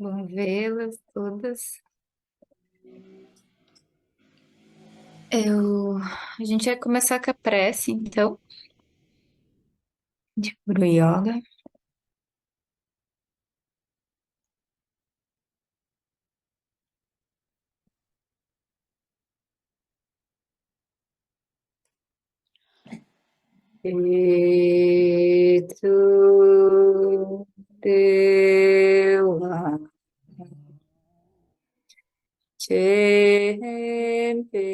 Bom vê-las todas. A gente vai começar com a prece, então, de Guru Yoga. E tu Dewa Chempe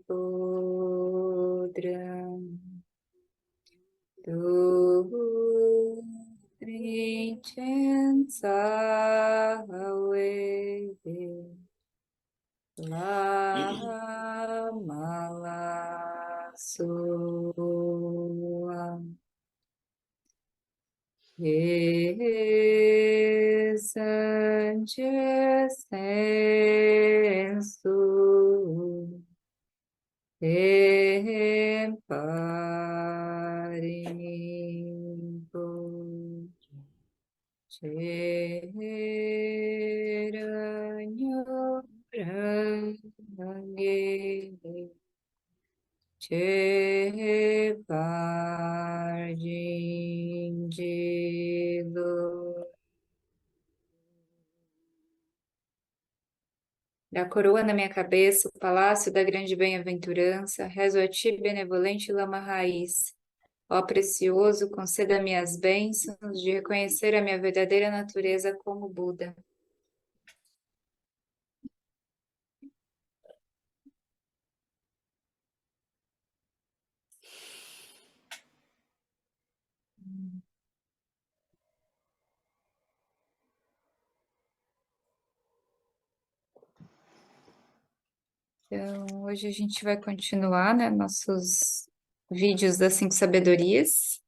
Podram Tu Trinchen Sawe Lama Sua Sanchez Sensu Temparimpo Cheranyo Range Chepardindo. Da coroa na minha cabeça, o palácio da grande bem-aventurança, rezo a ti, benevolente lama raiz. Ó precioso, conceda-me as bênçãos de reconhecer a minha verdadeira natureza como Buda. Então, hoje a gente vai continuar, né, nossos vídeos das cinco sabedorias.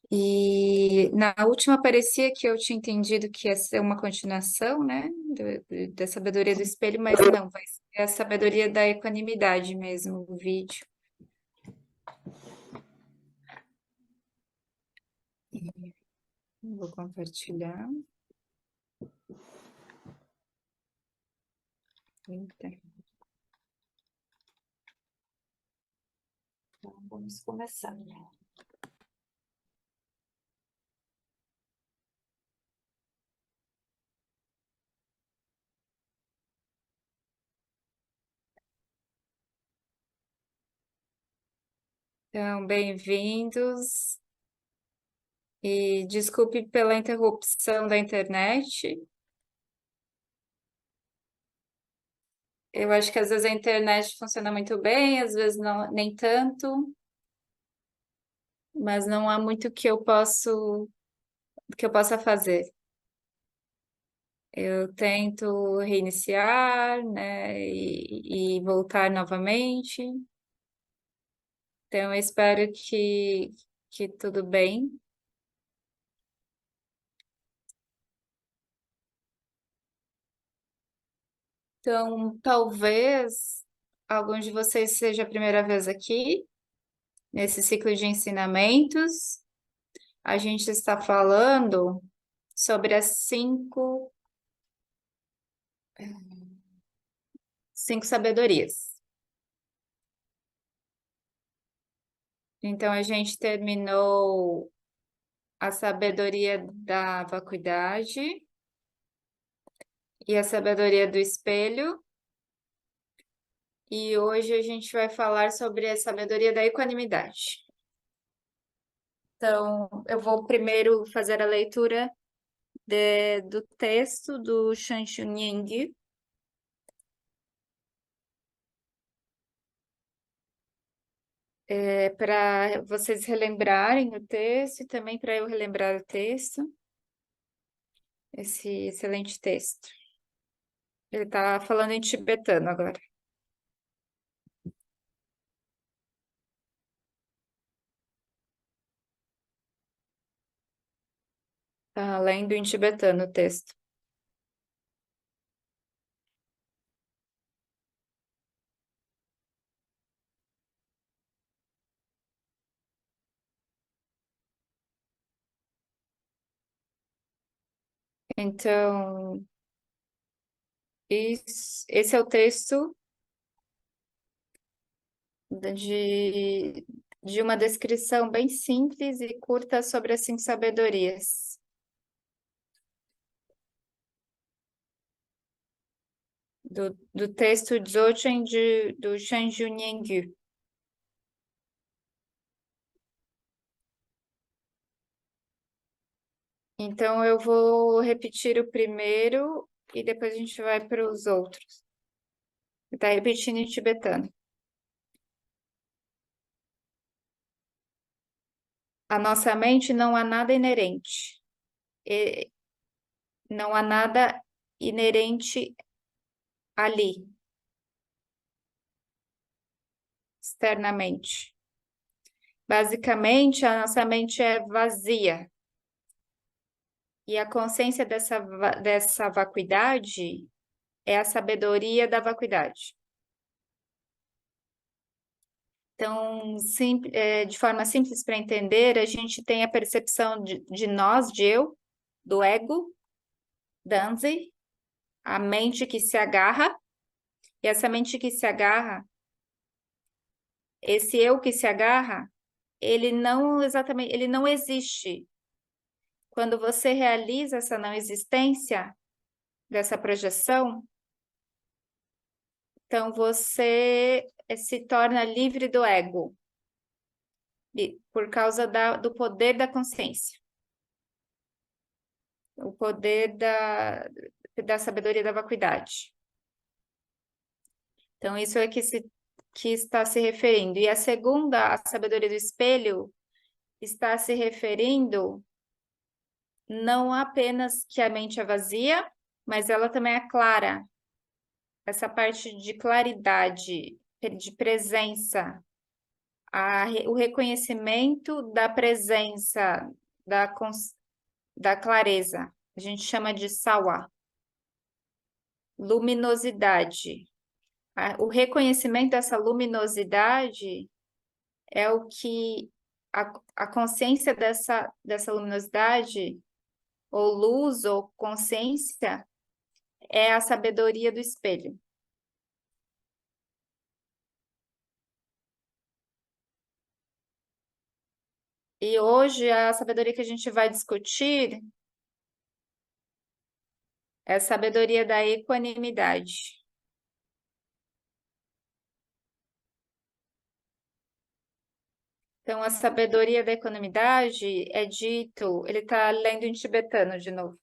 E na última parecia que eu tinha entendido que ia ser uma continuação, né, da sabedoria do espelho, mas não, vai ser a sabedoria da equanimidade mesmo, o vídeo. Vou compartilhar. Eita. Então, vamos começar. Então, bem-vindos e desculpe pela interrupção da internet. Eu acho que às vezes a internet funciona muito bem, às vezes não, nem tanto, mas não há muito que eu possa fazer. Eu tento reiniciar, né, e voltar novamente. Então, eu espero que tudo bem. Então, talvez alguns de vocês seja a primeira vez aqui nesse ciclo de ensinamentos. A gente está falando sobre as cinco sabedorias. Então, a gente terminou a sabedoria da vacuidade e a sabedoria do espelho. E hoje a gente vai falar sobre a sabedoria da equanimidade. Então, eu vou primeiro fazer a leitura do texto do Shan Chunying, para vocês relembrarem o texto e também para eu relembrar o texto, esse excelente texto. Ele está falando em tibetano agora. Está lendo em tibetano o texto. Então, esse é o texto de, de uma descrição bem simples e curta sobre as cinco sabedorias. Do texto Dzogchen do Shanju Nyengu. Então, eu vou repetir o primeiro e depois a gente vai para os outros. Está repetindo em tibetano. A nossa mente não há nada inerente. E não há nada inerente ali, externamente. Basicamente, a nossa mente é vazia. E a consciência dessa vacuidade é a sabedoria da vacuidade. Então, de forma simples para entender, a gente tem a percepção de nós, de eu, do ego, Danzi, a mente que se agarra, e essa mente que se agarra, esse eu que se agarra, ele não existe. Quando você realiza essa não existência dessa projeção, então você se torna livre do ego, por causa do poder da consciência, o poder da sabedoria da vacuidade. Então, isso é que está se referindo. E a segunda, a sabedoria do espelho, está se referindo não apenas que a mente é vazia, mas ela também é clara. Essa parte de claridade, de presença, o reconhecimento da presença, da clareza. A gente chama de sawa, luminosidade. O reconhecimento dessa luminosidade é o que a consciência dessa luminosidade, ou luz, ou consciência, é a sabedoria do espelho. E hoje a sabedoria que a gente vai discutir é a sabedoria da equanimidade. Então, a sabedoria da equanimidade é dito, ele está lendo em tibetano de novo.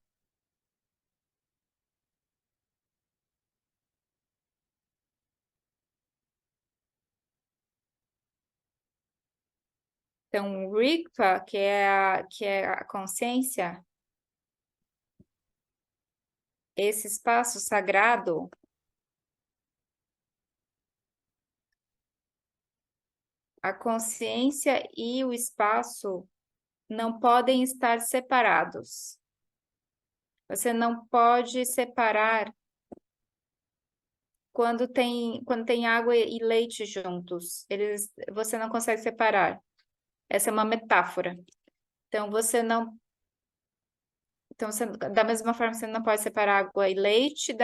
Então, o Rigpa, que é a consciência, esse espaço sagrado, a consciência e o espaço não podem estar separados. Você não pode separar quando tem água e leite juntos. Você não consegue separar. Essa é uma metáfora. Então, da mesma forma, você não pode separar água e leite,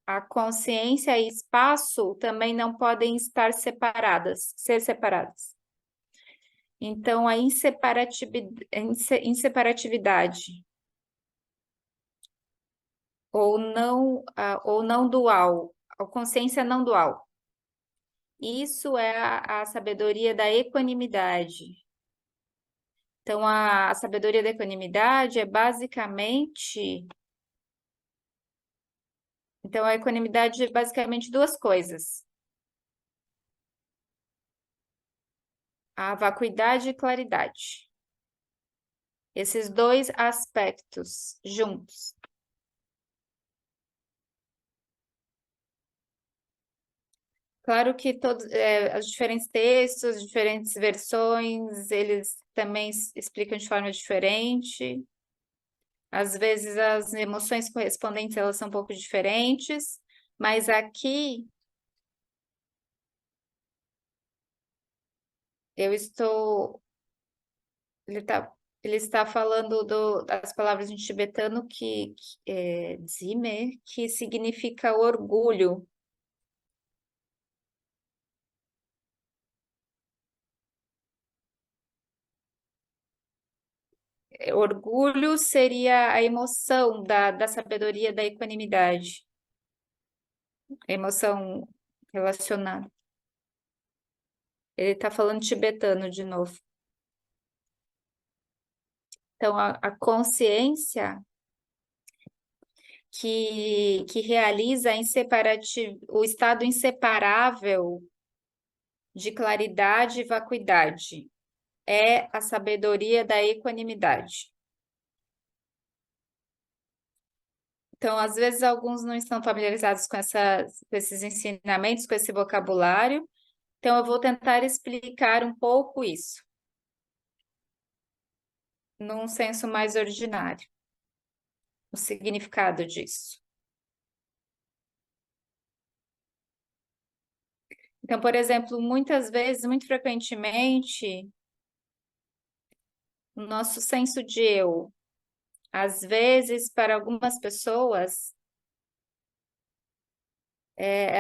a consciência e espaço também não podem estar ser separadas. Então, a inseparatividade ou não dual, a consciência não dual. Isso é a sabedoria da equanimidade. Então, a sabedoria da equanimidade é basicamente. Então, a equanimidade é basicamente duas coisas: a vacuidade e claridade. Esses dois aspectos juntos. Claro que todos, os diferentes textos, diferentes versões, eles também explicam de forma diferente. Às vezes as emoções correspondentes elas são um pouco diferentes, mas aqui eu estou, ele tá, Ele está falando das palavras em tibetano que é dzime, que significa orgulho. Orgulho seria a emoção da sabedoria, da equanimidade, a emoção relacionada. Ele está falando tibetano de novo. Então, a consciência que realiza o estado inseparável de claridade e vacuidade é a sabedoria da equanimidade. Então, às vezes, alguns não estão familiarizados com esses ensinamentos, com esse vocabulário. Então, eu vou tentar explicar um pouco isso, num senso mais ordinário, o significado disso. Então, por exemplo, muitas vezes, muito frequentemente, o nosso senso de eu, às vezes, para algumas pessoas,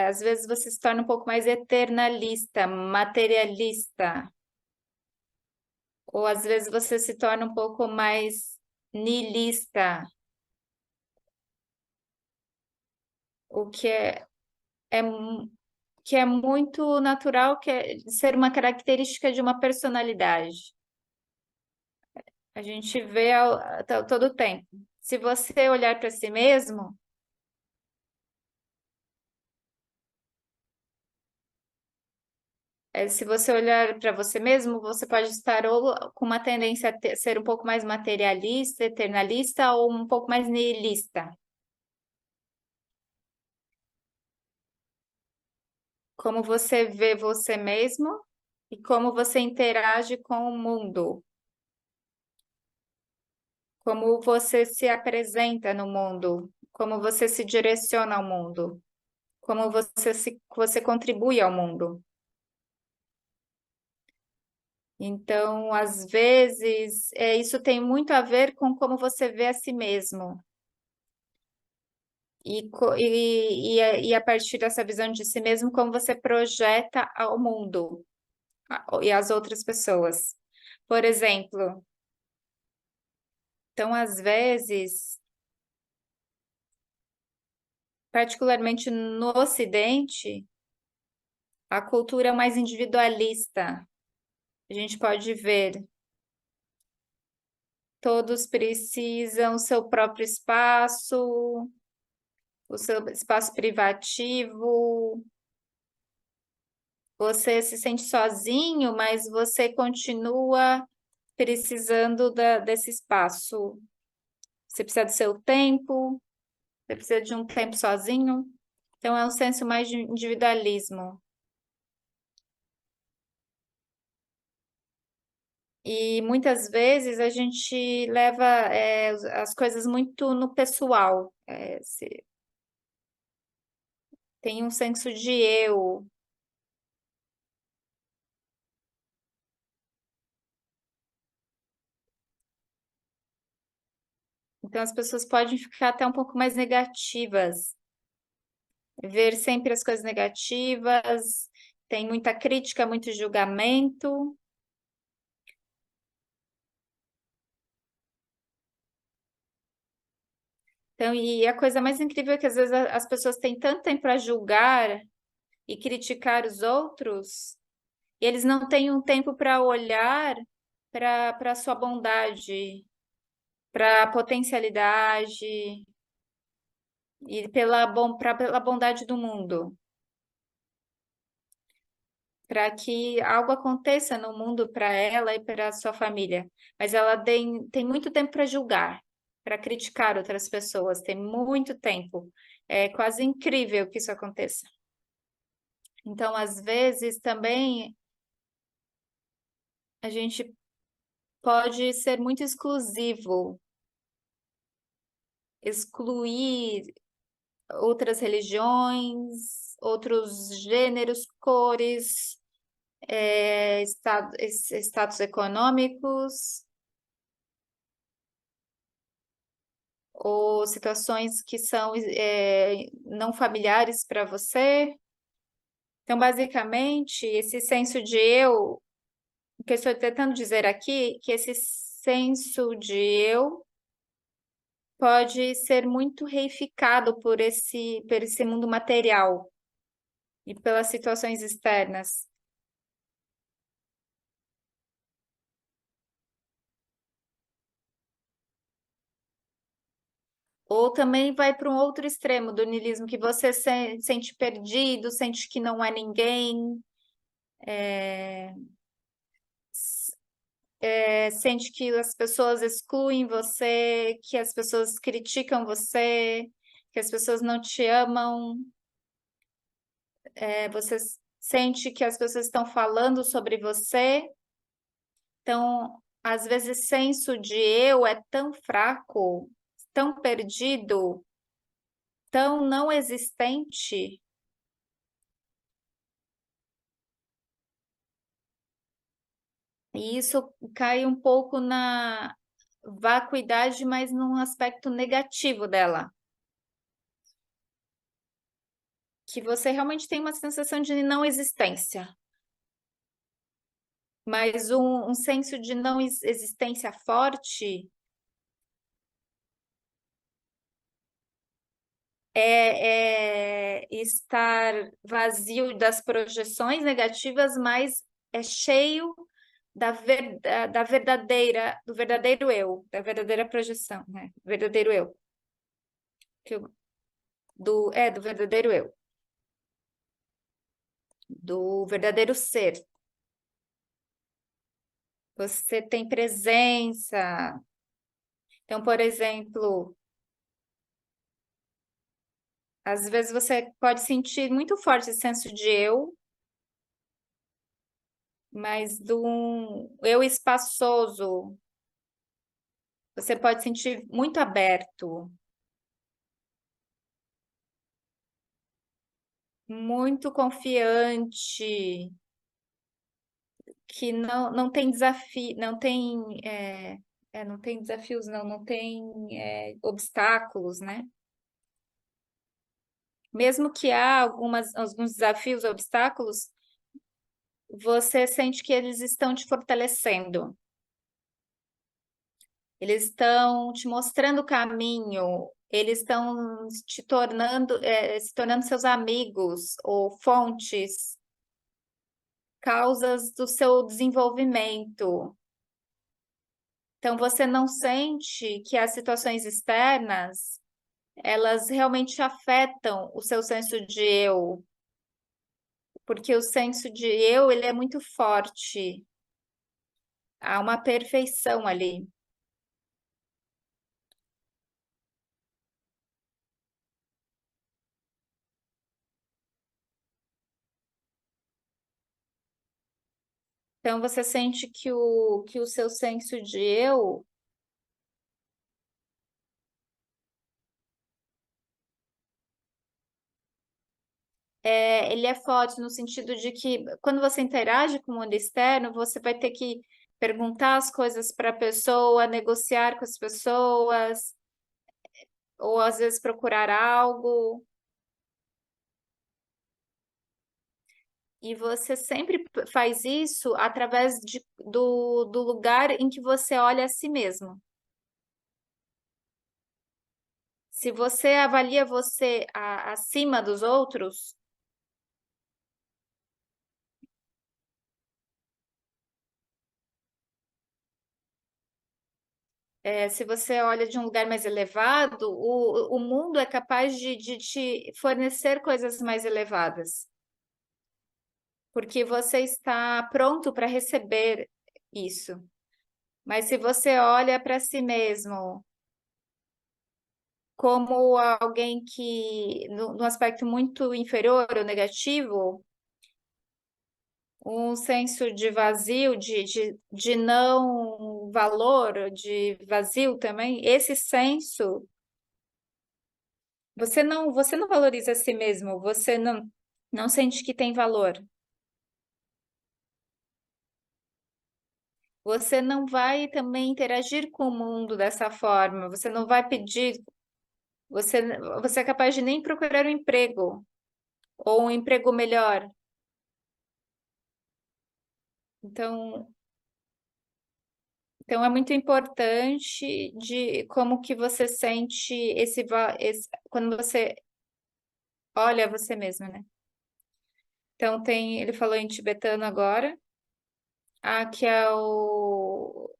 às vezes você se torna um pouco mais eternalista, materialista, ou às vezes você se torna um pouco mais niilista, o é, mu- que é muito natural, que é ser uma característica de uma personalidade. A gente vê todo o tempo. Se você olhar para si mesmo, se você olhar para você mesmo, você pode estar ou com uma tendência a ser um pouco mais materialista, eternalista, ou um pouco mais nihilista. Como você vê você mesmo e como você interage com o mundo, como você se apresenta no mundo, como você se direciona ao mundo, como você contribui ao mundo. Então, às vezes, isso tem muito a ver com como você vê a si mesmo. E a partir dessa visão de si mesmo, como você projeta ao mundo e às outras pessoas. Por exemplo, então, às vezes, particularmente no Ocidente, a cultura é mais individualista. A gente pode ver, todos precisam seu próprio espaço, o seu espaço privativo. Você se sente sozinho, mas você continua precisando desse espaço. Você precisa do seu tempo, você precisa de um tempo sozinho. Então, é um senso mais de individualismo. E muitas vezes a gente leva as coisas muito no pessoal. Tem um senso de eu. Então, as pessoas podem ficar até um pouco mais negativas, ver sempre as coisas negativas, tem muita crítica, muito julgamento. Então, e a coisa mais incrível é que às vezes as pessoas têm tanto tempo para julgar e criticar os outros, e eles não têm um tempo para olhar para a sua bondade, para a potencialidade e pela bondade do mundo, para que algo aconteça no mundo para ela e para a sua família. Mas ela tem muito tempo para julgar, para criticar outras pessoas, tem muito tempo. É quase incrível que isso aconteça. Então, às vezes, também a gente pode ser muito exclusivo, excluir outras religiões, outros gêneros, cores, status econômicos, ou situações que são não familiares para você. Então, basicamente, esse senso de eu, o que eu estou tentando dizer aqui, que esse senso de eu pode ser muito reificado por esse mundo material e pelas situações externas. Ou também vai para um outro extremo do niilismo, que você sente perdido, sente que não é ninguém, sente que as pessoas excluem você, que as pessoas criticam você, que as pessoas não te amam, você sente que as pessoas estão falando sobre você. Então, às vezes, senso de eu é tão fraco, tão perdido, tão não existente, e isso cai um pouco na vacuidade, mas num aspecto negativo dela, que você realmente tem uma sensação de não existência, mas um senso de não existência forte é estar vazio das projeções negativas, mas é cheio do verdadeiro eu, da verdadeira projeção, né? Verdadeiro eu, do verdadeiro eu, do verdadeiro ser. Você tem presença. Então, por exemplo, às vezes você pode sentir muito forte esse senso de eu, mas de um eu espaçoso. Você pode sentir muito aberto, muito confiante, que não tem desafio, não tem desafios, não tem obstáculos, né? Mesmo que há alguns desafios, obstáculos, você sente que eles estão te fortalecendo. Eles estão te mostrando o caminho, eles estão se tornando seus amigos ou fontes, causas do seu desenvolvimento. Então, você não sente que as situações externas, elas realmente afetam o seu senso de eu, porque o senso de eu, ele é muito forte. Há uma perfeição ali. Então, você sente que o seu senso de eu, ele é forte no sentido de que quando você interage com o mundo externo, você vai ter que perguntar as coisas para a pessoa, negociar com as pessoas, ou às vezes procurar algo. E você sempre faz isso através do lugar em que você olha a si mesmo. Se você avalia você acima dos outros, se você olha de um lugar mais elevado, o mundo é capaz de te fornecer coisas mais elevadas, porque você está pronto para receber isso. Mas se você olha para si mesmo como alguém que, no aspecto muito inferior ou negativo, um senso de vazio, de não valor, de vazio também, esse senso, você não valoriza a si mesmo, você não sente que tem valor. Você não vai também interagir com o mundo dessa forma. Você não vai pedir. Você é capaz de nem procurar um emprego ou um emprego melhor. Então, então é muito importante de como que você sente quando você olha você mesmo, né? Então tem, ele falou em tibetano agora, que é o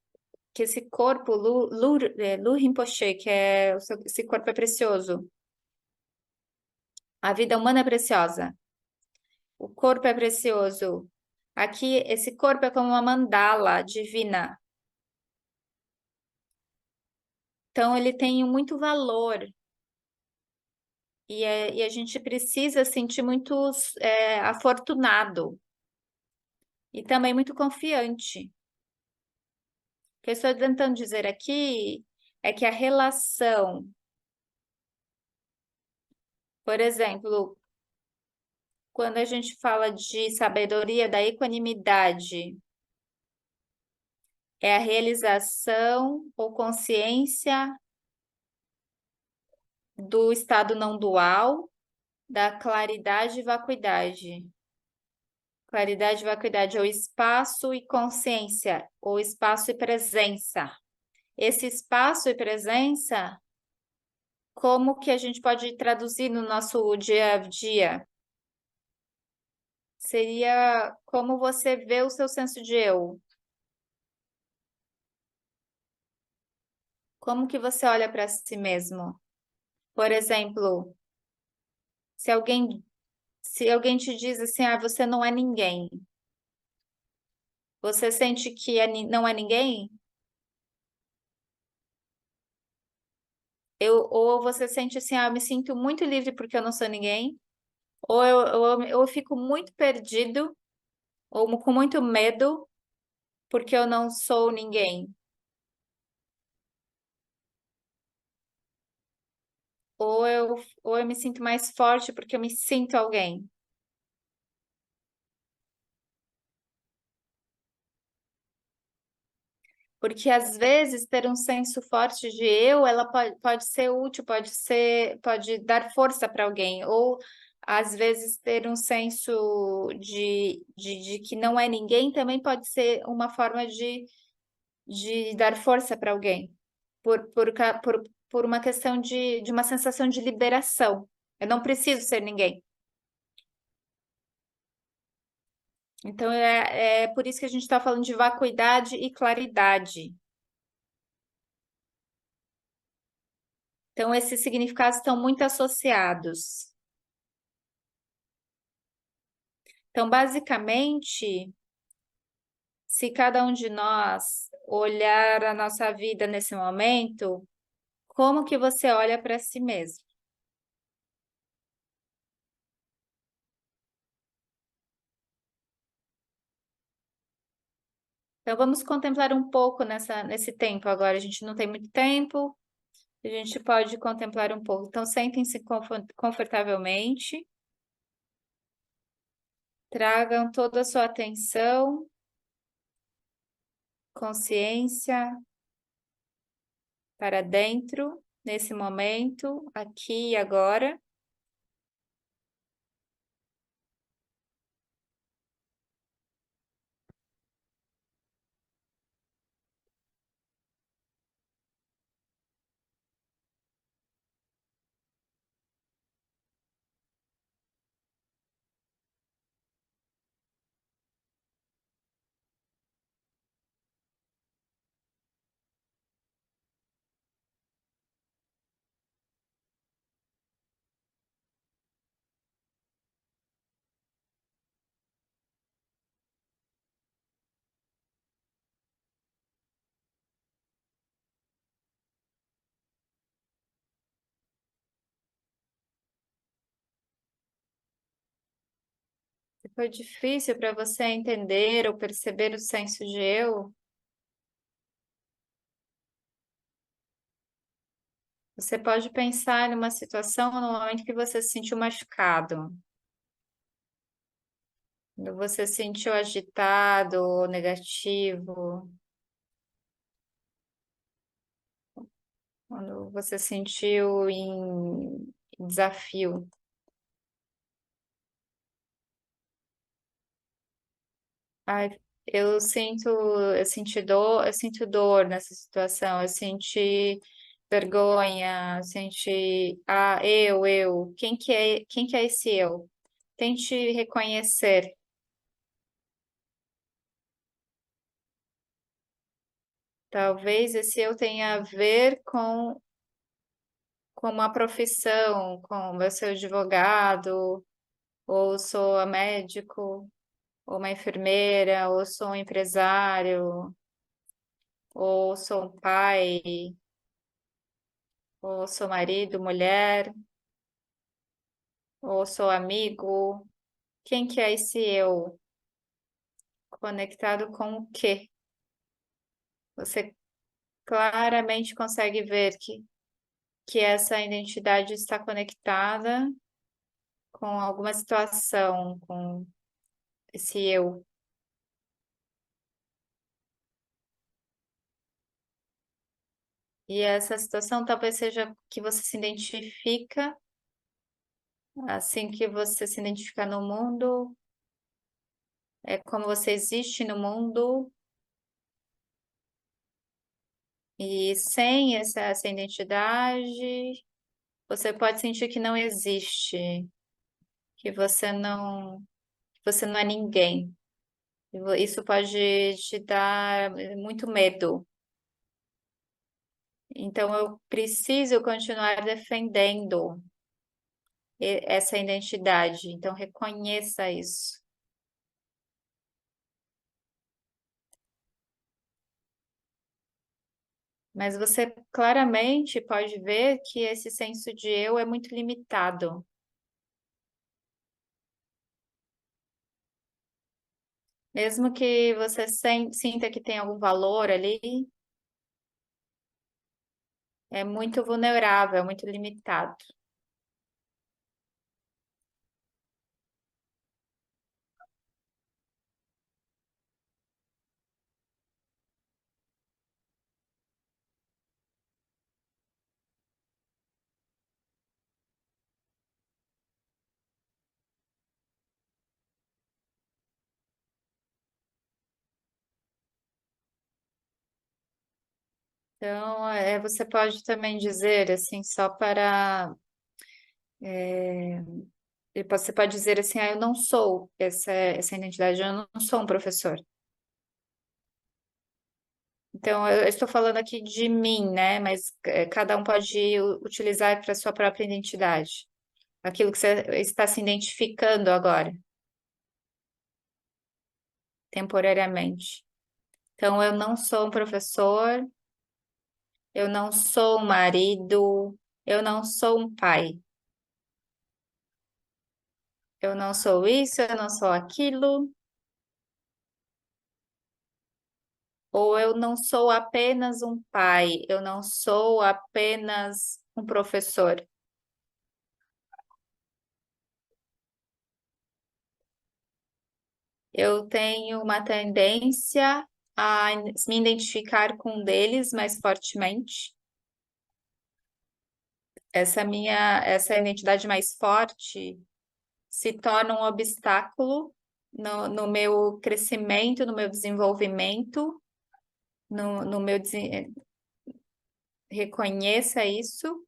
que esse corpo, Lu Rinpoche, que é esse corpo é precioso. A vida humana é preciosa. O corpo é precioso. Aqui, esse corpo é como uma mandala divina. Então, ele tem muito valor. E a gente precisa sentir muito afortunado e também muito confiante. O que eu estou tentando dizer aqui é que a relação, por exemplo, quando a gente fala de sabedoria da equanimidade, é a realização ou consciência do estado não dual, da claridade e vacuidade. Claridade e vacuidade, ou espaço e consciência, ou espaço e presença. Esse espaço e presença, como que a gente pode traduzir no nosso dia a dia? Seria como você vê o seu senso de eu. Como que você olha para si mesmo? Por exemplo, se alguém se alguém te diz assim, você não é ninguém, você sente que não é ninguém? Ou você sente assim, eu me sinto muito livre porque eu não sou ninguém? Ou eu fico muito perdido, ou com muito medo porque eu não sou ninguém? Ou eu me sinto mais forte porque eu me sinto alguém? Porque às vezes ter um senso forte de eu, ela pode ser útil, pode dar força para alguém, ou às vezes ter um senso de que não é ninguém também pode ser uma forma de dar força para alguém, por uma questão de uma sensação de liberação. Eu não preciso ser ninguém. Então é por isso que a gente está falando de vacuidade e claridade. Então, esses significados estão muito associados. Então, basicamente, se cada um de nós olhar a nossa vida nesse momento, como que você olha para si mesmo? Então, vamos contemplar um pouco nesse tempo agora. A gente não tem muito tempo, a gente pode contemplar um pouco. Então, sentem-se confortavelmente, tragam toda a sua atenção, consciência para dentro, nesse momento, aqui e agora. Se foi difícil para você entender ou perceber o senso de eu, você pode pensar numa situação no momento que você se sentiu machucado, quando você se sentiu agitado ou negativo. Quando você sentiu em desafio. Ai, eu sinto dor nessa situação, eu senti vergonha, eu senti, quem que é esse eu? Tente reconhecer. Talvez esse eu tenha a ver com uma profissão, com eu ser advogado, ou sou a médico, ou uma enfermeira, ou sou um empresário, ou sou um pai, ou sou marido, mulher, ou sou amigo. Quem que é esse eu? Conectado com o quê? Você claramente consegue ver que essa identidade está conectada com alguma situação, com esse eu. E essa situação talvez seja que você se identifica, assim que você se identifica no mundo, é como você existe no mundo, e sem essa identidade, você pode sentir que não existe, que você não é ninguém. Isso pode te dar muito medo. Então, eu preciso continuar defendendo essa identidade. Então, reconheça isso. Mas você claramente pode ver que esse senso de eu é muito limitado. Mesmo que você sinta que tem algum valor ali, é muito vulnerável, é muito limitado. Então, você pode também dizer, assim, só para. Você pode dizer assim, eu não sou essa identidade, eu não sou um professor. Então, eu estou falando aqui de mim, né? Mas cada um pode utilizar para sua própria identidade. Aquilo que você está se identificando agora, temporariamente. Então, eu não sou um professor, eu não sou um marido, eu não sou um pai. Eu não sou isso, eu não sou aquilo, ou eu não sou apenas um pai, eu não sou apenas um professor. Eu tenho uma tendência a me identificar com um deles mais fortemente. Essa identidade mais forte se torna um obstáculo no meu crescimento, no meu desenvolvimento, no meu reconheça isso.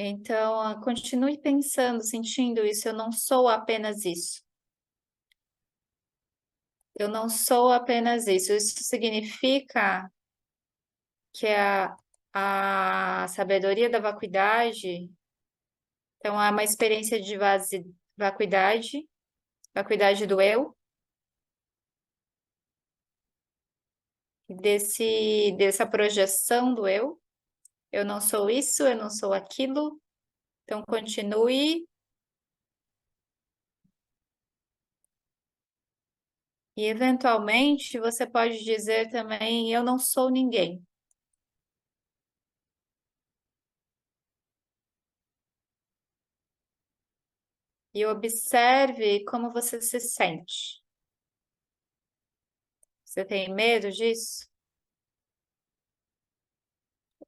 Então, continue pensando, sentindo isso. Eu não sou apenas isso. Eu não sou apenas isso. Isso significa que a sabedoria da vacuidade, então, é uma experiência de vacuidade, vacuidade do eu, dessa projeção do eu. Eu não sou isso, eu não sou aquilo. Então, continue E, eventualmente, você pode dizer também: eu não sou ninguém. E observe como você se sente. Você tem medo disso?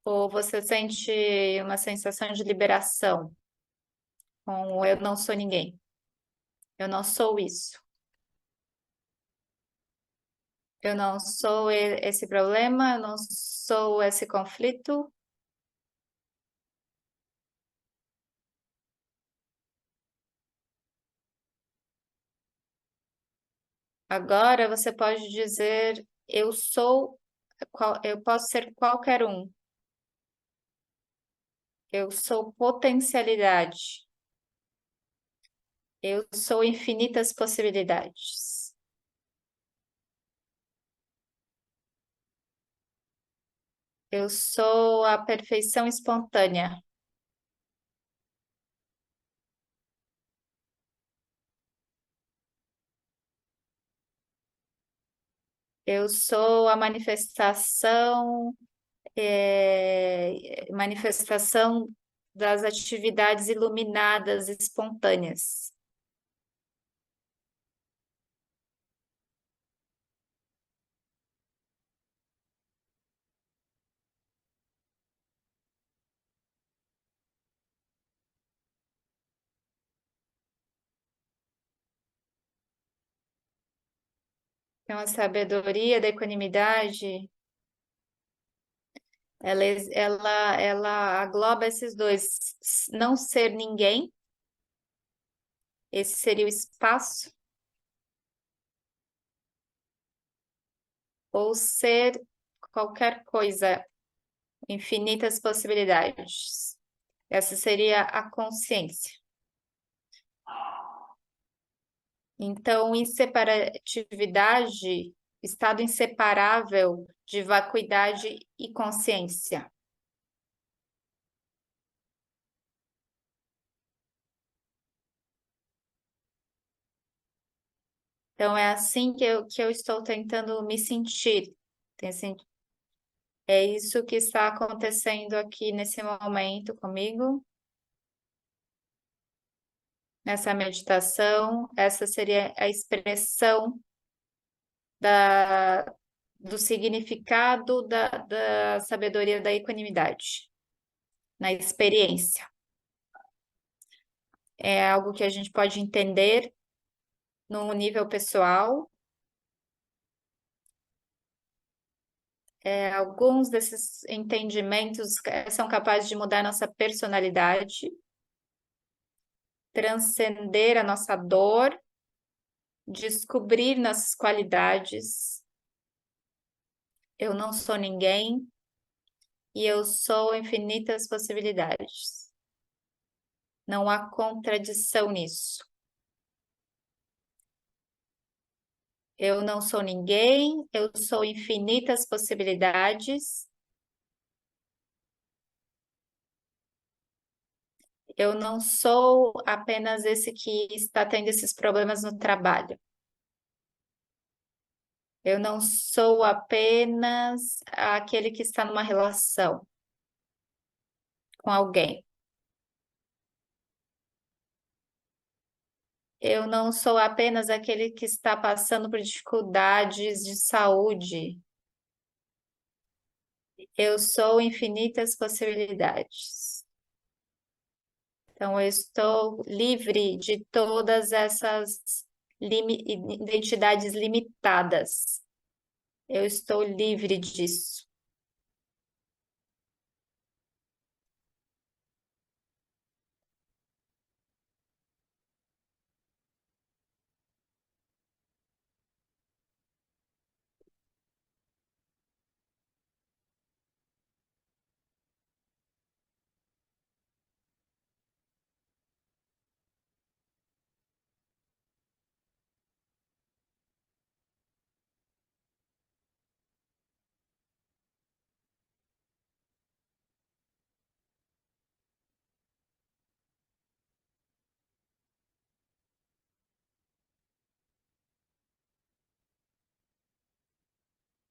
Ou você sente uma sensação de liberação com o eu não sou ninguém? Eu não sou isso. Eu não sou esse problema, eu não sou esse conflito. Agora você pode dizer: eu sou, eu posso ser qualquer um. Eu sou potencialidade. Eu sou infinitas possibilidades. Eu sou a perfeição espontânea. Eu sou a manifestação das atividades iluminadas, espontâneas. Então, a sabedoria da equanimidade, ela agloba esses dois: não ser ninguém, esse seria o espaço, ou ser qualquer coisa, infinitas possibilidades. Essa seria a consciência. Então, inseparatividade, estado inseparável de vacuidade e consciência. Então, é assim que eu estou tentando me sentir. É isso que está acontecendo aqui nesse momento comigo, nessa meditação. Essa seria a expressão da, do significado da sabedoria da equanimidade, na experiência. É algo que a gente pode entender no nível pessoal. Alguns desses entendimentos são capazes de mudar nossa personalidade, transcender a nossa dor, descobrir nossas qualidades. Eu não sou ninguém e eu sou infinitas possibilidades. Não há contradição nisso. Eu não sou ninguém, eu sou infinitas possibilidades. Eu não sou apenas esse que está tendo esses problemas no trabalho. Eu não sou apenas aquele que está numa relação com alguém. Eu não sou apenas aquele que está passando por dificuldades de saúde. Eu sou infinitas possibilidades. Então, eu estou livre de todas essas identidades limitadas. Eu estou livre disso.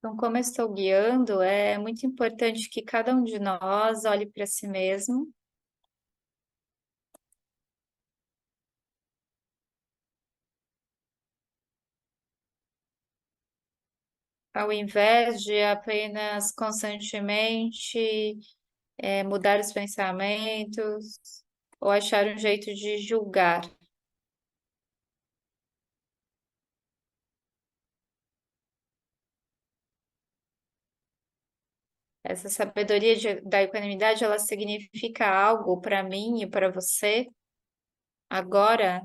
Então, como eu estou guiando, é muito importante que cada um de nós olhe para si mesmo, ao invés de apenas constantemente mudar os pensamentos ou achar um jeito de julgar. Essa sabedoria da equanimidade, ela significa algo para mim e para você agora,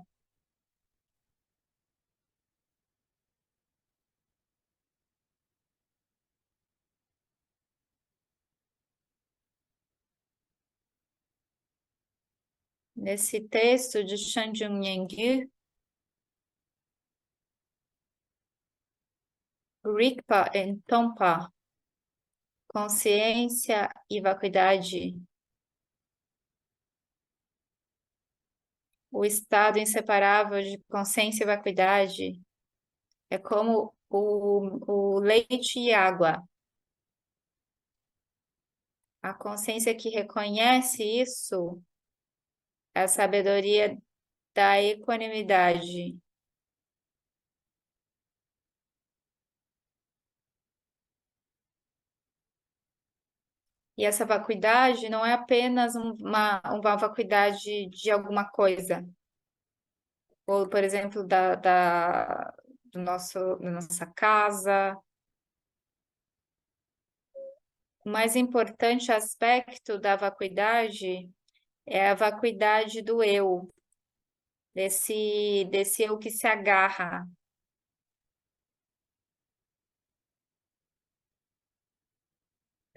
nesse texto de Chan Junyengu, Rigpa e Tompa, consciência e vacuidade, o estado inseparável de consciência e vacuidade, é como o leite e água. A consciência que reconhece isso é a sabedoria da equanimidade. E essa vacuidade não é apenas uma vacuidade de alguma coisa, ou, por exemplo, da nossa casa. O mais importante aspecto da vacuidade é a vacuidade do eu, desse eu que se agarra.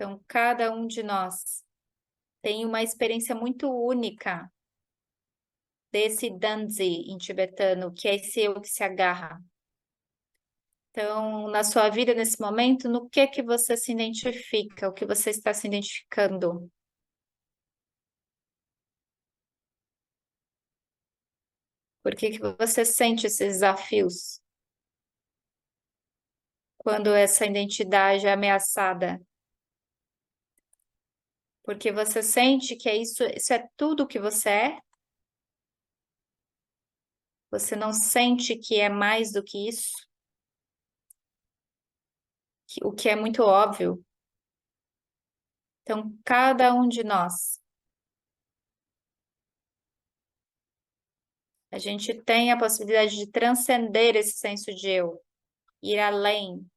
Então, cada um de nós tem uma experiência muito única desse danzi em tibetano, que é esse eu que se agarra. Então, na sua vida nesse momento, no que você se identifica, o que você está se identificando? Por que você sente esses desafios quando essa identidade é ameaçada? Porque você sente que isso é tudo que você é? Você não sente que é mais do que isso? O que é muito óbvio. Então, cada um de nós, a gente tem a possibilidade de transcender esse senso de eu, ir além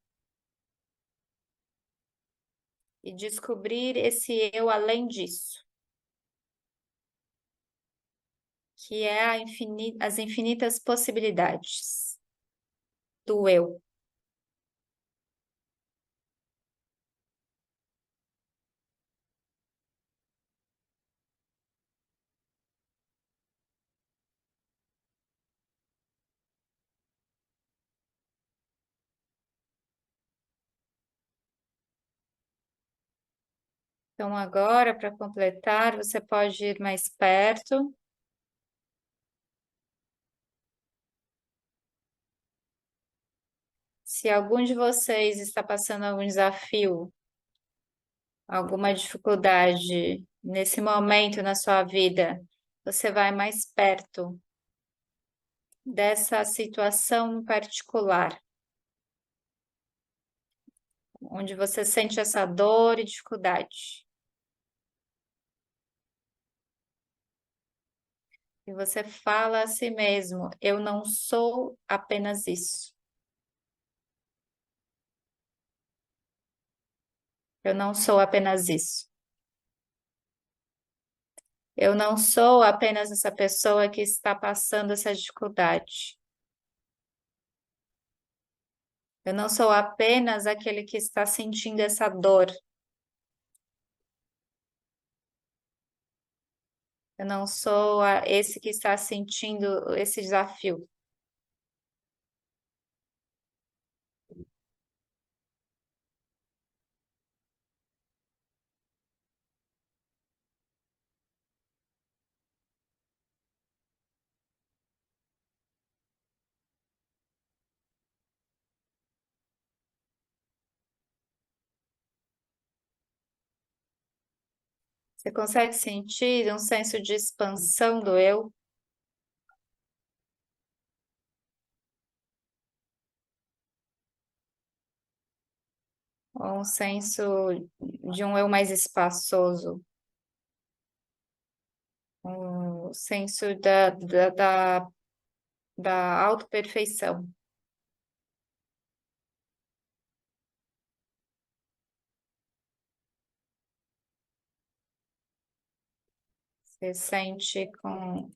e descobrir esse eu além disso, que é as infinitas possibilidades do eu. Então, agora, para completar, você pode ir mais perto. Se algum de vocês está passando algum desafio, alguma dificuldade nesse momento na sua vida, você vai mais perto dessa situação em particular, onde você sente essa dor e dificuldade. E você fala a si mesmo: eu não sou apenas isso. Eu não sou apenas isso. Eu não sou apenas essa pessoa que está passando essa dificuldade. Eu não sou apenas aquele que está sentindo essa dor. Eu não sou esse que está sentindo esse desafio. Você consegue sentir um senso de expansão do eu? Ou um senso de um eu mais espaçoso? Um senso da autoperfeição? Você sente com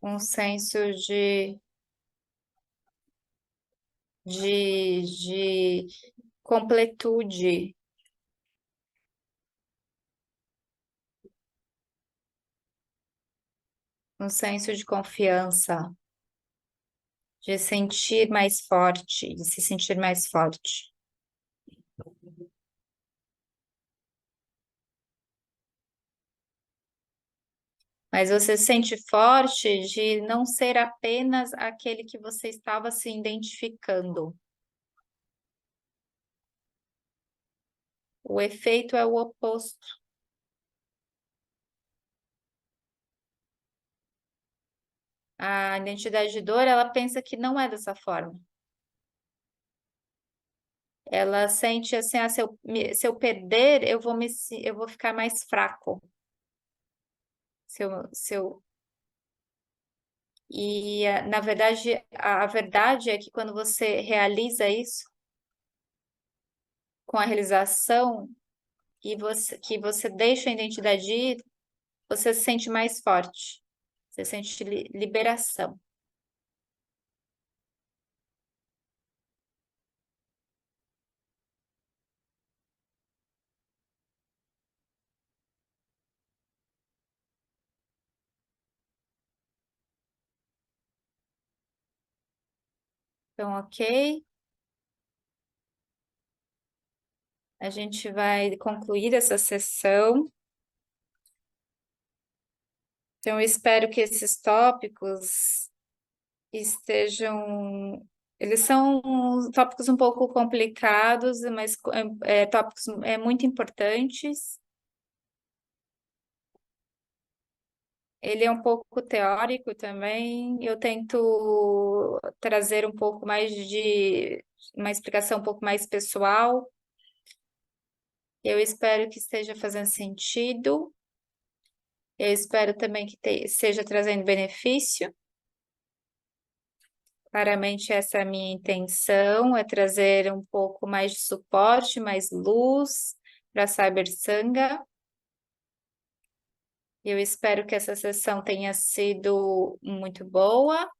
um senso de completude, um senso de confiança, de sentir mais forte, de se sentir mais forte. Mas você se sente forte de não ser apenas aquele que você estava se identificando. O efeito é o oposto. A identidade de dor, ela pensa que não é dessa forma. Ela sente assim, ah, se eu perder, eu vou ficar mais fraco. Se eu, na verdade, a verdade é que quando você realiza isso, com a realização, que você deixa a identidade ir, você se sente mais forte. Você sente liberação. Então, ok, a gente vai concluir essa sessão. Então, eu espero que esses tópicos estejam. Eles são tópicos um pouco complicados, mas tópicos muito importantes. Ele é um pouco teórico também. Eu tento trazer um pouco mais de uma explicação um pouco mais pessoal. Eu espero que esteja fazendo sentido. Eu espero também que esteja trazendo benefício. Claramente, essa é a minha intenção, é trazer um pouco mais de suporte, mais luz para a Cyber Sangha. Eu espero que essa sessão tenha sido muito boa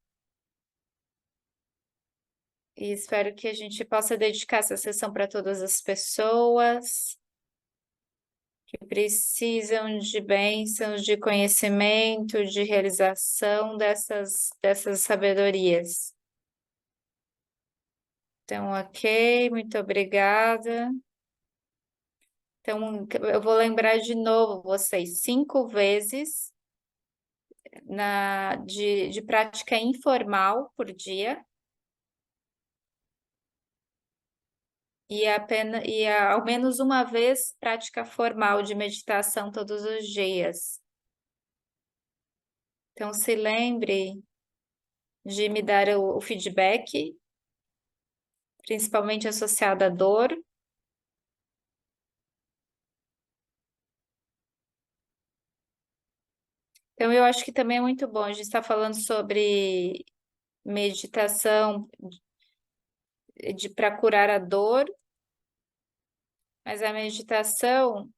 e espero que a gente possa dedicar essa sessão para todas as pessoas que precisam de bênçãos, de conhecimento, de realização dessas sabedorias. Então, ok, muito obrigada. Então, eu vou lembrar de novo vocês 5 vezes de prática informal por dia ao menos uma vez prática formal de meditação todos os dias. Então, se lembre de me dar o feedback, principalmente associado à dor. Então, eu acho que também é muito bom a gente estar falando sobre meditação para curar a dor, mas a meditação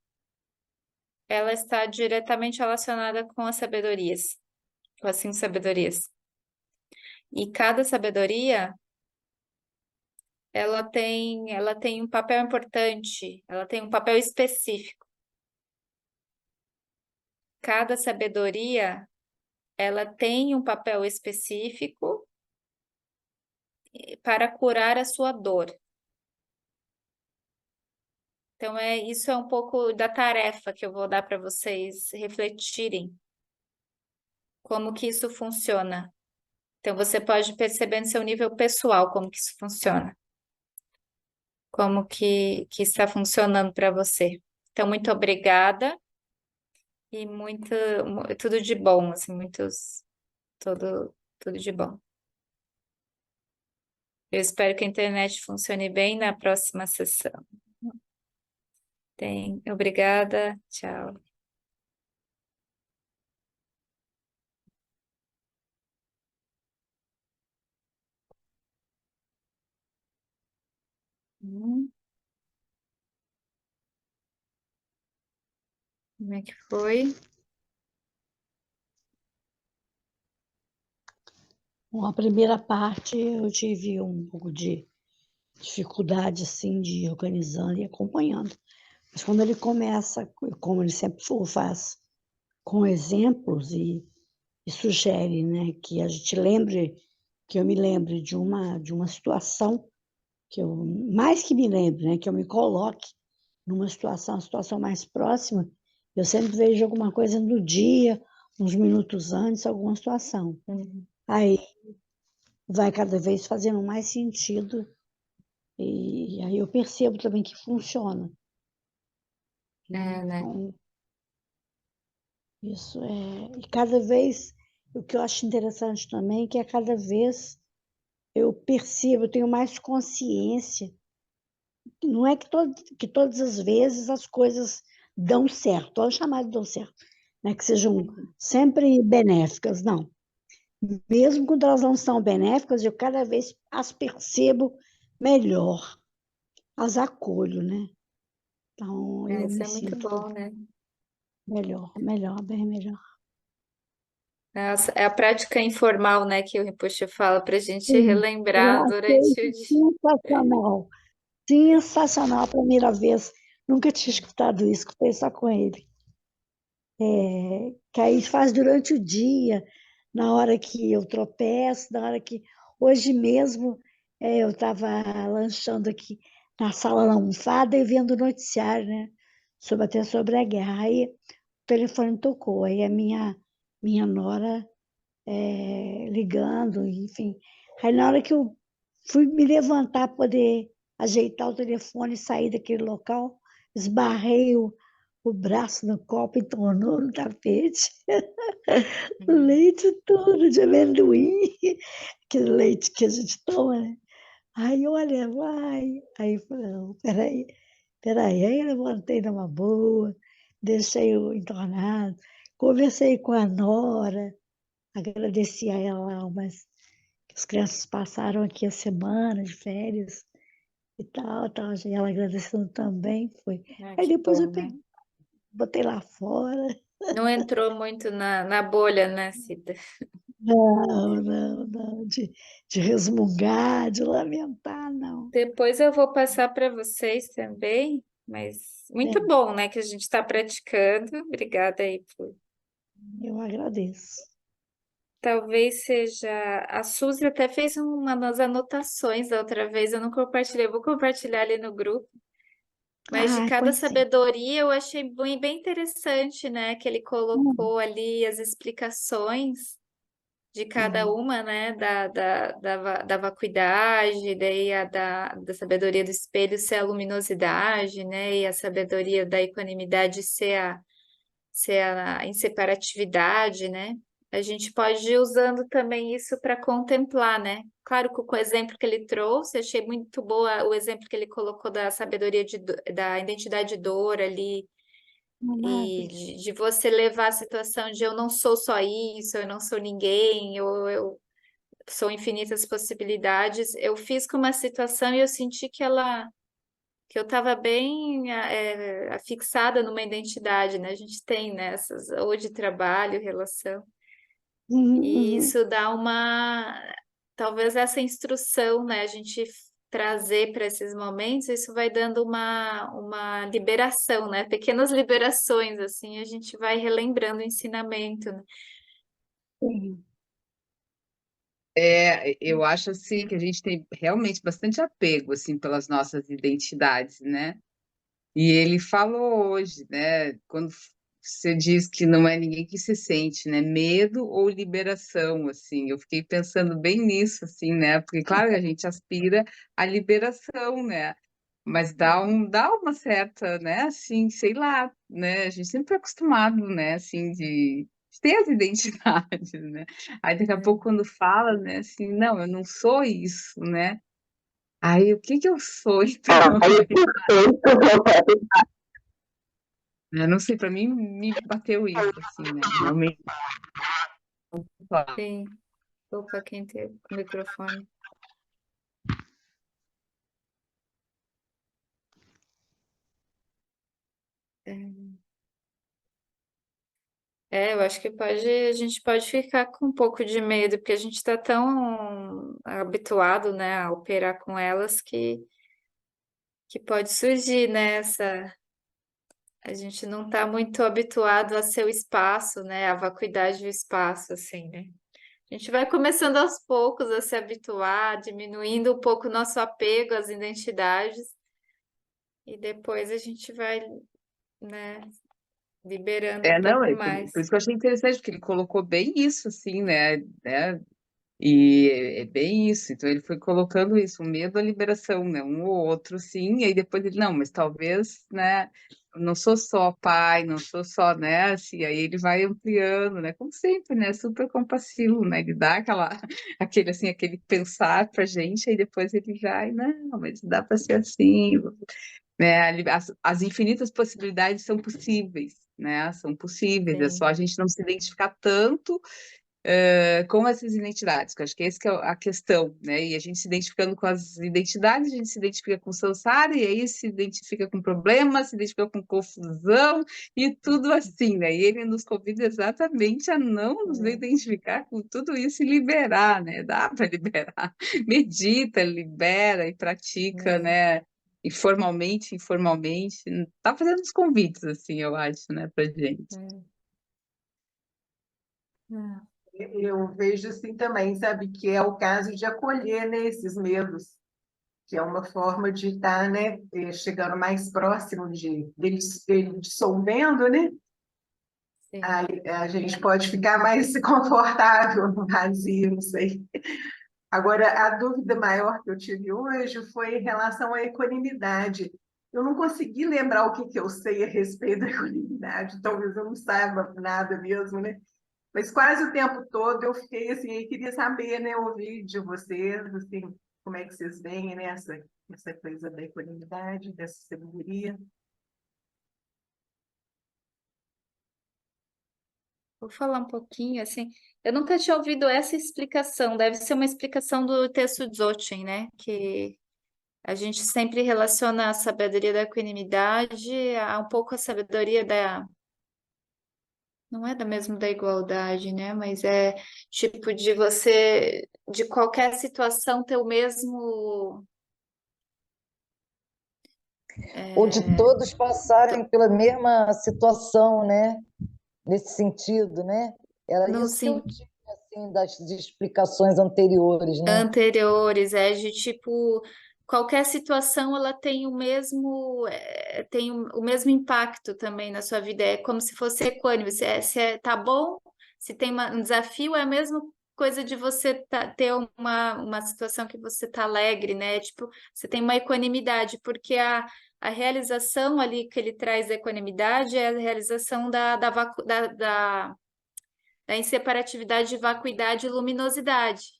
ela está diretamente relacionada com as sabedorias, com as 5 sabedorias. E cada sabedoria, ela tem um papel importante, ela tem um papel específico. Cada sabedoria, ela tem um papel específico para curar a sua dor. Então, isso é um pouco da tarefa que eu vou dar para vocês refletirem, como que isso funciona. Então, você pode perceber no seu nível pessoal como que isso funciona, como que está funcionando para você. Então, muito obrigada e tudo de bom, assim, tudo de bom. Eu espero que a internet funcione bem na próxima sessão. Obrigada, tchau. Hum, Como é que foi? Bom, a primeira parte eu tive um pouco de dificuldade, assim, de ir organizando e acompanhando. Mas quando ele começa, como ele sempre faz, com exemplos e sugere, né, que a gente lembre, que eu me lembre de uma situação, que eu, mais que me lembre, né, que eu me coloque numa situação, uma situação mais próxima, eu sempre vejo alguma coisa no dia, uns minutos antes, alguma situação. Uhum. Aí vai cada vez fazendo mais sentido e aí eu percebo também que funciona, né? É, né? Então, isso é. E cada vez, o que eu acho interessante também, é que a cada vez eu percebo, eu tenho mais consciência. Não é que todas as vezes as coisas dão certo, olha o chamado dão certo, né? Que sejam Uhum. sempre benéficas, não. Mesmo quando elas não são benéficas, eu cada vez as percebo melhor, as acolho, né? Então É, eu isso me é muito sinto bom, né? melhor, melhor, bem melhor. Nossa, é a prática informal, né, que o Rinpoche fala para a gente Sim, eu relembrar achei durante o dia. sensacional, sensacional a primeira vez. Nunca tinha escutado isso, escutei só com ele. Que aí faz durante o dia, na hora que eu tropeço, na hora que. Hoje mesmo eu estava lanchando aqui na sala da almofada e vendo o noticiário, né? Até sobre a guerra. Aí o telefone tocou, aí a minha nora ligando, enfim. Aí na hora que eu fui me levantar para poder ajeitar o telefone e sair daquele local, esbarrei o braço no copo e tornou no tapete. Hum. Leite todo de amendoim, aquele leite que a gente toma, né? Aí, olha, vai. Aí, eu falei, não, peraí. Aí eu levantei numa boa, deixei o entornado, conversei com a nora, agradeci a ela lá, mas as crianças passaram aqui a semana de férias e tal, e ela agradecendo também, foi. Ah, Aí que depois eu bom, né? peguei, botei lá fora. Não entrou muito na bolha, né, Cida? Não, de resmungar, de lamentar, não. Depois eu vou passar para vocês também, mas muito É, bom, né, que a gente está praticando. Obrigada aí por. eu agradeço. Talvez seja. A Suzy até fez umas anotações da outra vez, eu não compartilhei, eu vou compartilhar ali no grupo. Mas de Ah, cada pois sim. sabedoria eu achei bem interessante, né? Que ele Hum, colocou ali as explicações de cada hum, uma, né? Da vacuidade, daí da sabedoria do espelho ser a luminosidade, né? E a sabedoria da equanimidade ser a inseparatividade, né? A gente pode ir usando também isso para contemplar, né? Claro que com o exemplo que ele trouxe, achei muito boa o exemplo que ele colocou da sabedoria da identidade dor ali, e maravilha. de você levar a situação de eu não sou só isso, eu não sou ninguém, eu sou infinitas possibilidades. Eu fiz com uma situação e eu senti que eu estava bem afixada numa identidade, né? A gente tem nessas, ou de trabalho, relação, e Uhum. isso dá talvez essa instrução, né? A gente trazer para esses momentos, isso vai dando uma liberação, né? Pequenas liberações, assim, a gente vai relembrando o ensinamento, né? Sim. Eu acho assim que a gente tem realmente bastante apego assim pelas nossas identidades, né? E ele falou hoje, né? Quando você diz que não é ninguém que se sente, né? Medo ou liberação, assim. Eu fiquei pensando bem nisso, assim, né? Porque claro que a gente aspira à liberação, né? Mas dá uma certa, né, assim, sei lá, né, a gente sempre é acostumado, né, assim, de ter as identidades, né, aí daqui a pouco quando fala, né, assim, não, eu não sou isso, né, aí o que que eu sou então? Eu não sei, para mim me bateu isso, assim, né, realmente. Sim. Opa, quem tem o microfone? Eu acho que a gente pode ficar com um pouco de medo, porque a gente está tão habituado, né, a operar com elas que pode surgir, né, a gente não está muito habituado a seu espaço, né, a vacuidade do espaço, assim, né? A gente vai começando aos poucos a se habituar, diminuindo um pouco o nosso apego às identidades, e depois a gente vai, né, liberando um Não, pouco por mais. isso que eu achei interessante, porque ele colocou bem isso, assim, né, e é bem isso, então ele foi colocando isso, o medo à liberação, né? Um ou outro, sim, e aí depois ele, não, mas talvez, né? Eu não sou só pai, não sou só, né? Assim, aí ele vai ampliando, né? Como sempre, né? Super compassivo, né? Ele dá aquele, assim, aquele pensar pra gente, aí depois ele vai, não, mas dá para ser assim, né? As infinitas possibilidades são possíveis, né? São possíveis, é só Sim, a gente não se identificar tanto com essas identidades, que eu acho que essa que é a questão, né? E a gente se identificando com as identidades, a gente se identifica com o samsara, e aí se identifica com problemas, se identifica com confusão, e tudo assim, né? E ele nos convida exatamente a não nos identificar com tudo isso e liberar, né? Dá para liberar. Medita, libera e pratica, é, né? Informalmente, tá fazendo os convites, assim, eu acho, né, pra gente. é. É. Eu vejo assim também, sabe, que é o caso de acolher, né, esses medos, que é uma forma de estar, né, chegando mais próximo dele dissolvendo, né? Sim. Aí a gente pode ficar mais confortável no vazio, não sei. Agora, a dúvida maior que eu tive hoje foi em relação à equanimidade. Eu não consegui lembrar o que que eu sei a respeito da equanimidade, talvez eu não saiba nada mesmo, né? Mas quase o tempo todo eu fiquei assim, e queria saber, né, ouvir de vocês, assim, como é que vocês veem, né, essa coisa da equanimidade, dessa sabedoria. Vou falar um pouquinho, assim, eu nunca tinha ouvido essa explicação, deve ser uma explicação do texto Dzogchen, né? Que a gente sempre relaciona a sabedoria da equanimidade a um pouco a sabedoria não é da mesmo da igualdade, né? Mas é tipo de você, de qualquer situação ter o mesmo, Ou de é, todos passarem pela mesma situação, né? Nesse sentido, né? Era no, isso que eu sim, tinha assim, das explicações anteriores, né? anteriores, é de tipo, qualquer situação ela tem o mesmo, tem o mesmo impacto também na sua vida, é como se fosse equânime, tá bom, se tem um desafio, é a mesma coisa de você ter uma situação que você tá alegre, né? Tipo, você tem uma equanimidade, porque a realização ali que ele traz da equanimidade é a realização da inseparatividade de vacuidade e luminosidade.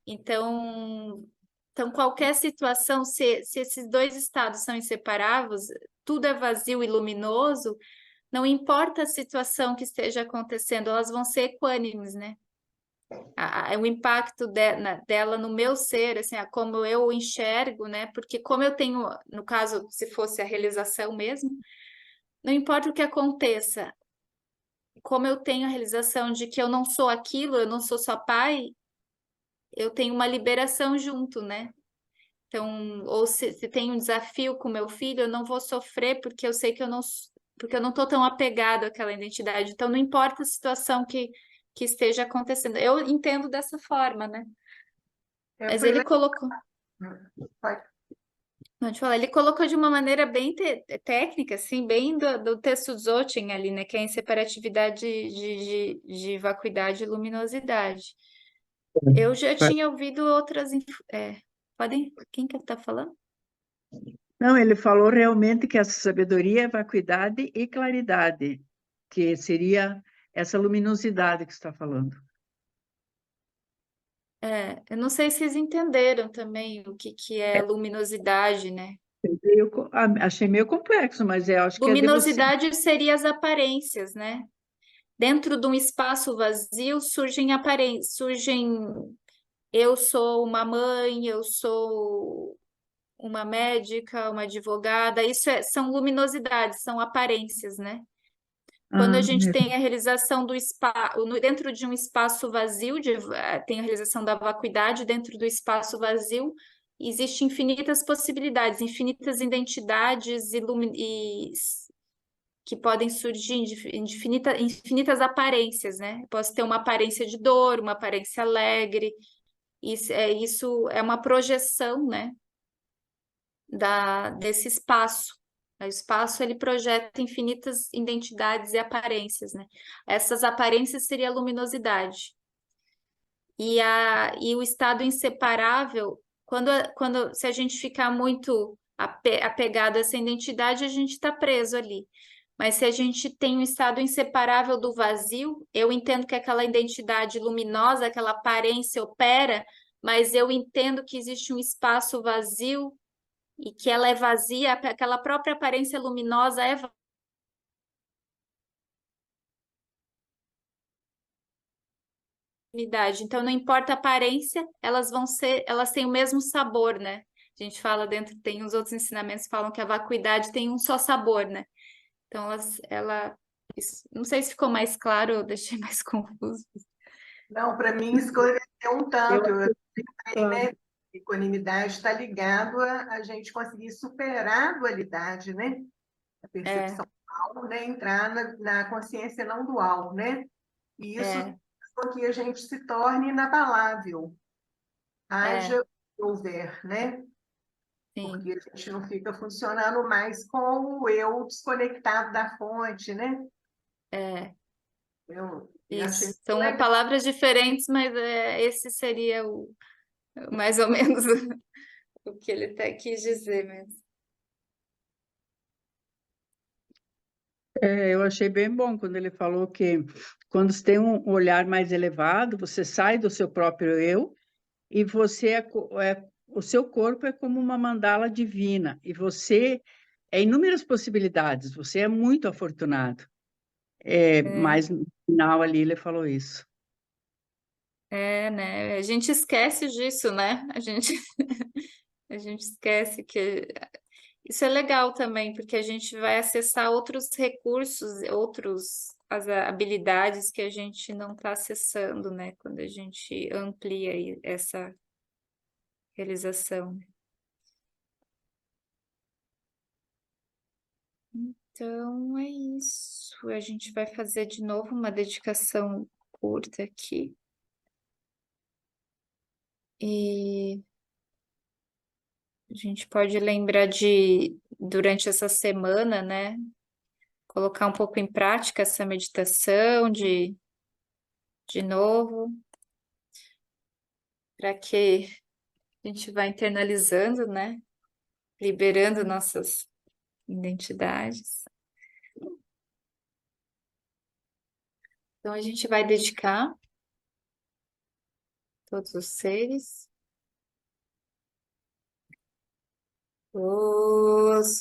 Então, qualquer situação, se esses dois estados são inseparáveis, tudo é vazio e luminoso, não importa a situação que esteja acontecendo, elas vão ser equânimes, né? O impacto dela no meu ser, assim, como eu enxergo, né? Porque como eu tenho, no caso, se fosse a realização mesmo, não importa o que aconteça, como eu tenho a realização de que eu não sou aquilo, eu não sou só pai, eu tenho uma liberação junto, né? Então, ou se tem um desafio com meu filho, eu não vou sofrer porque eu sei que porque eu não estou tão apegado àquela identidade. Então, não importa a situação que esteja acontecendo. Eu entendo dessa forma, né? Mas Foi ele legal. colocou, Pode- não te falar, ele colocou de uma maneira bem técnica, assim, bem do texto Dzogchen ali, né? Que é a inseparatividade de vacuidade e luminosidade. Eu já tinha ouvido outras. Podem? Quem que tá falando? Não, ele falou realmente que essa sabedoria é vacuidade e claridade, que seria essa luminosidade que você está falando. Eu não sei se vocês entenderam também o que é luminosidade, né? Achei meio complexo, mas eu acho que é devoção. Luminosidade seria as aparências, né? Dentro de um espaço vazio surgem aparências, eu sou uma mãe, eu sou uma médica, uma advogada, são luminosidades, são aparências, né? Quando a gente tem a realização do espaço, dentro de um espaço vazio, tem a realização da vacuidade, dentro do espaço vazio, existem infinitas possibilidades, infinitas identidades que podem surgir em infinitas aparências, né? Posso ter uma aparência de dor, uma aparência alegre, isso é uma projeção, né? Desse espaço. O espaço ele projeta infinitas identidades e aparências, né? Essas aparências seria a luminosidade. E o estado inseparável, se a gente ficar muito apegado a essa identidade, a gente está preso ali. Mas se a gente tem um estado inseparável do vazio, eu entendo que aquela identidade luminosa, aquela aparência opera, mas eu entendo que existe um espaço vazio e que ela é vazia, aquela própria aparência luminosa é vacuidade. Então, não importa a aparência, elas têm o mesmo sabor, né? A gente fala dentro, tem os outros ensinamentos que falam que a vacuidade tem um só sabor, né? Então, não sei se ficou mais claro, eu deixei mais confuso. Não, para mim esclareceu um tanto. Eu lembrei, Claro. né? Equanimidade está ligado a gente conseguir superar a dualidade, né? A percepção dual, né? Entrar na consciência não dual, né? E isso faz com que a gente se torne inabalável, haja o que houver, né? Sim. Porque a gente não fica funcionando mais com o eu desconectado da fonte, né? Eu achei Isso. muito São legal. palavras diferentes, mas esse seria mais ou menos o que ele até quis dizer mesmo. Eu achei bem bom quando ele falou que quando você tem um olhar mais elevado, você sai do seu próprio eu e o seu corpo é como uma mandala divina e você é inúmeras possibilidades, você é muito afortunado. Mas no final ali ele falou isso. Né? A gente esquece disso, né? A gente esquece que isso é legal também, porque a gente vai acessar outros recursos, as habilidades que a gente não está acessando, né? Quando a gente amplia aí essa realização. Então é isso. A gente vai fazer de novo uma dedicação curta aqui. E a gente pode lembrar durante essa semana, né? Colocar um pouco em prática essa meditação de novo, para que a gente vá internalizando, né? Liberando nossas identidades. Então a gente vai dedicar todos os seres. Osunda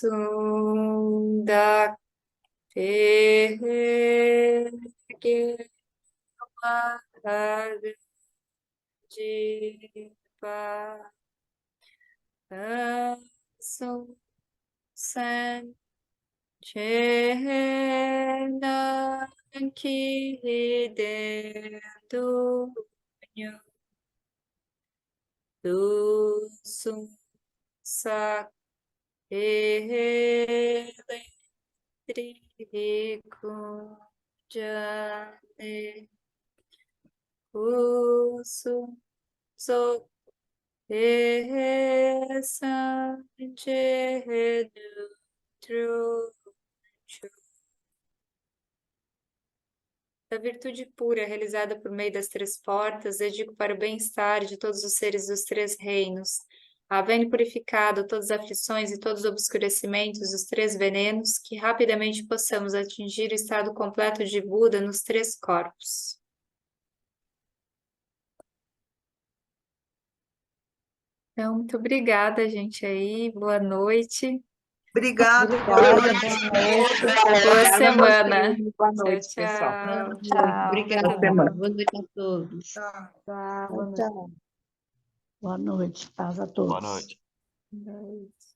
Pergue de Passo San Chena Ki Dendo Do Sum Sa Trigo Jane Uso So Essa da virtude pura realizada por meio das três portas, dedico para o bem-estar de todos os seres dos três reinos, havendo purificado todas as aflições e todos os obscurecimentos dos três venenos, que rapidamente possamos atingir o estado completo de Buda nos três corpos. Então, muito obrigada, gente, aí. Boa noite. Obrigada. Obrigada, boa noite. Boa semana. Boa Tchau, noite, pessoal. tchau. Tchau. Obrigada. Boa semana. Boa noite a todos. Tchau. Tchau. Boa noite. Paz a todos. Boa noite. Boa noite.